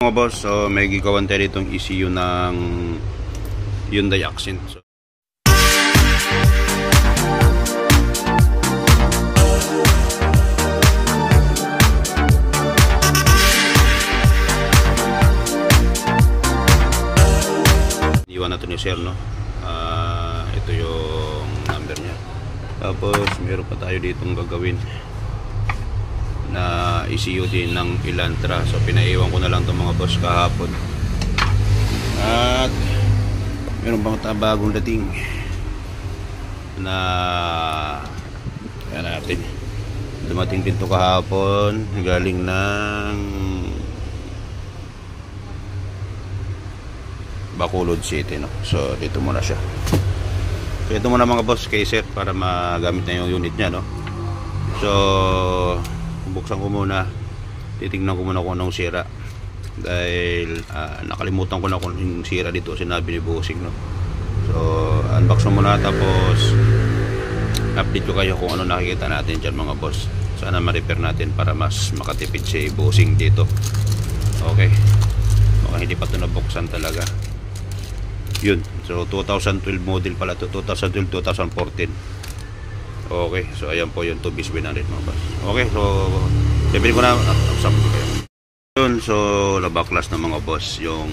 mga boss, so may gigawan tayo ditong ECU ng Hyundai Accent. So, iwan na ito ni sir, no? Ito yung number niya. Tapos meron pa tayo ditong gagawin na ECU din ng Elantra. So pinaiwan ko na lang itong mga boss kahapon. At meron pang bagong dating na yan natin. Dumating din ito kahapon, galing ng Bacolod City, no? So dito muna siya. So ito muna mga boss kay sir para magamit na yung unit niya, no? So buksan ko muna, titignan ko muna kung anong sira dahil nakalimutan ko na kung yung sira dito, sinabi ni Bossing, no? So unbox mo muna, tapos update ko kayo kung ano nakikita natin dyan mga boss. Sana ma-repair natin para mas makatipid si Bossing dito. Okay, baka hindi pa ito nabuksan talaga. Yun, so 2012 model pala ito, 2012-2014. Okay, so ayan po yung 2B900 mga boss. Okay, so sabihin ko na sabi ko kayo. Yun, so nabaklas ng mga boss yung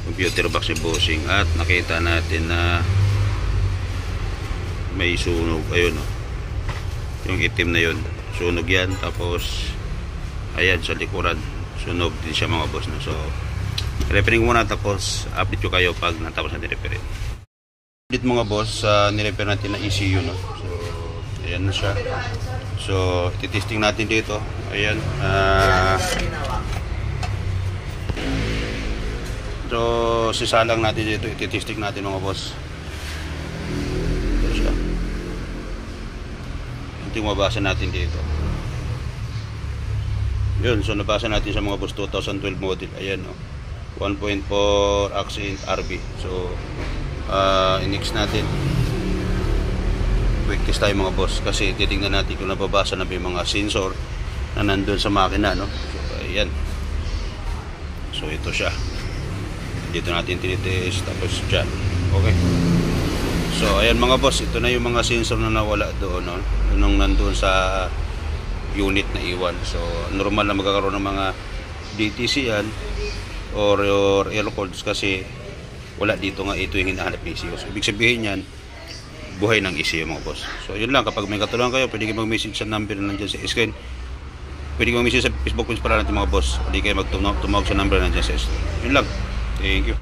computer box ni Bossing at nakita natin na may sunog. Ayun, no? Yung itim na yun, sunog yan. Tapos ayan sa likuran, sunog din siya mga boss, no? So repairing muna, tapos update ko kayo pag natapos natin repairin. Update mga boss, nirepair natin na ECU, no? So ayan na siya. So titesting natin dito. Ayan, so sisalang natin dito, ititesting natin mga boss. Ito siya. Ito yung mabasa natin dito. Yun, so nabasa natin sa mga boss 2012 model. Ayan, no? 1.4 Accent RB. So i-next natin, quick test tayo mga boss, kasi titingnan natin kung nababasa na yung mga sensor na nandun sa makina, no? So ayan, so ito siya, dito natin tinitest, tapos dyan. Okay, so ayan mga boss, ito na yung mga sensor na nawala doon, no? Nung nandun sa unit na iwan. So normal na magkakaroon ng mga DTC yan or air codes, kasi wala dito nga ito yung hinahanap ng ECU. So ibig sabihin yan, buhay ng ECU mga boss. So yun lang, kapag may katulungan kayo, pwede kayo mag-message sa number na nandiyan sa screen. Pwede kayo mag-message sa Facebook page para natin mga boss. Pwede kayo tumawag sa number na nandiyan sa screen. Yun lang, thank you.